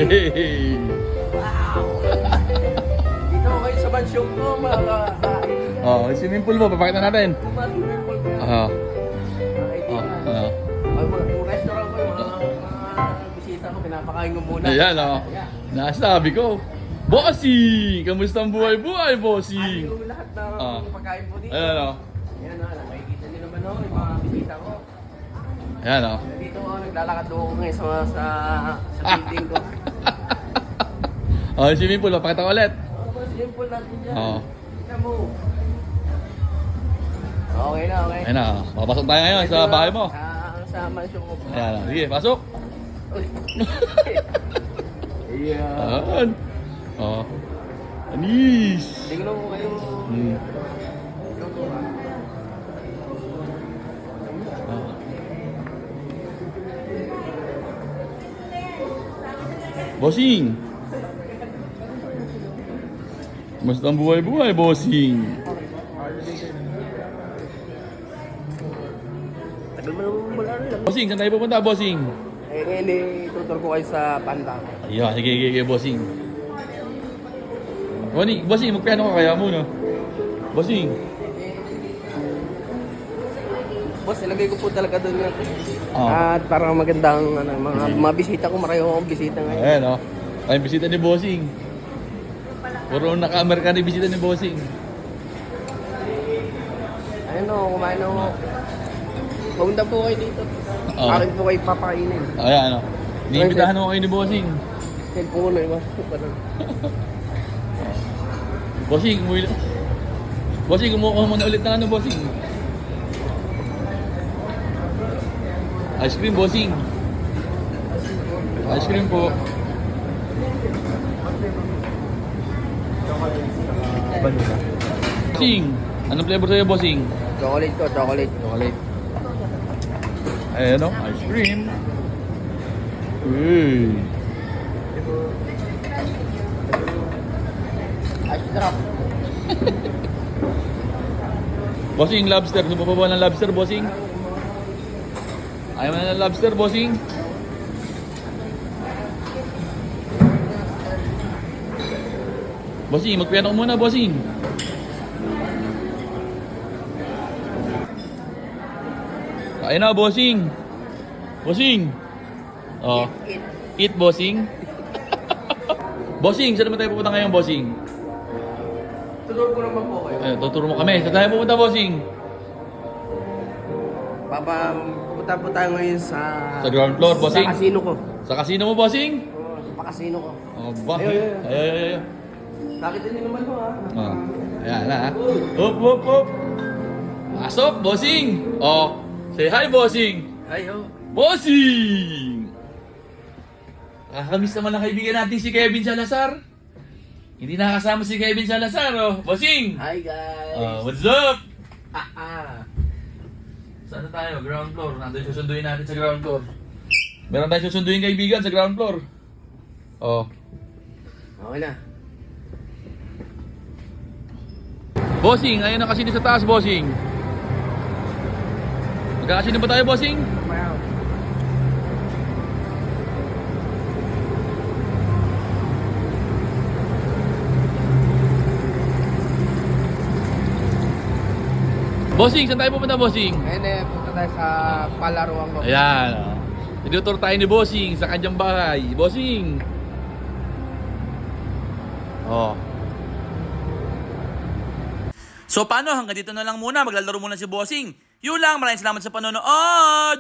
Wow! Dito kayo sa mansyon ko, mga kain. Oh, swimming pool mo, papakita natin. Swimming pool ko yan. Oh. Yung restaurant ko, yung mga bisita ko, pinapakain ko muna. Ayan, oh. Nasabi ko. Bossing! Kamusta ang buhay-buhay, Bossing? Yung lahat na pagkain po dito. Ayan, oh. Ayan, nakikita niyo naman yung mga bisita ko. Ayan, oh. Dito naglalakad ako ngayon sa building ko. Oh, swimming pool, papakita ko ulit. Swimming pool natin dyan. Oo. Tingnan mo. Okay na, okay. Ayan, oh. Papasok tayo ngayon sa bahay mo. Sa mansyon ko. Ayan, oh. Sige, pasok. Yeah. Ayan. Oh. Anis. Tingnan mo kayo. Oh. Bossing! Basta ang buhay-buhay, Bossing! Tagal mo naman wala rin. Bossing, saan tayo pupunta, Bossing? Ngayon, tutor ko kayo sa panda. Ayun, sige, Bossing. Bossing, magpiano ka kaya muna. Bossing! Boss, ilagay ko po talaga doon yan. Ah. At parang magandang mga bisita ko, marayo akong bisita ngayon. Ayan, oh. Ay, bisita ni Bossing. Puro naka-Amerikano yung bisita ni Bossing. Ayun o, kumain ako. Pumunta po kayo dito. Oo. Akin po kayo papakainin. Ayan, oh. Niimbitahan mo kayo ni Bossing. Cellphone ko na iba. Bossing, umuwi na. Bossing, kumuha muna ulit ng ano, Bossing. Ice cream, Bossing. Ice cream po. Bossing, anong flavor sa'yo, Bossing? Chocolate ko, chocolate. Chocolate. Ayan o, ice cream. Uy. Ice drop. Bossing, lobster. Gusto mo pa ba ng lobster, Bossing? Ayaw mo na ng lobster, Bossing? Bossing, magpiano ko muna, Bossing. Kain na, Bossing. Bossing. Oh. Eat, Bossing. Bossing, saan naman tayo pupunta ngayon, Bossing? Tutor ko naman po kayo. Tuturo mo kami. Saan tayo pupunta, Bossing? Pupunta po tayo ngayon sa Sa ground floor, Bossing. Sa casino ko. Sa casino mo, Bossing? Oo, sa casino ko. Oh, ba? Ay. Ay. Nakita niyo naman mo ha. Oh. Ayan na, ha? Hop. Pasok, Bossing. Oh, say hi, Bossing. Ayo. Bossing! Nakakamiss naman ang kaibigan natin si Kevin Salazar. Hindi nakasama si Kevin Salazar, oh. Bossing! Hi guys. What's up? Saan na tayo? Ground floor. Nandun susunduin natin sa ground floor. Meron tayong susunduin kaibigan sa ground floor. Oh. Okay na. Bossing, ayun na kasi sa taas, Bossing. Magkakasino ba tayo, Bossing? Wow. Bossing, saan tayo pupunta, Bossing? Ngayon punta tayo sa palaruan ko. Ayan. Tinutur tayo ni Bossing sa kanyang bahay. Bossing! Oh. So paano? Hanggang dito na lang muna. Maglalaro muna si Bossing. Yun lang. Maraming salamat sa panonood.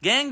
Geng!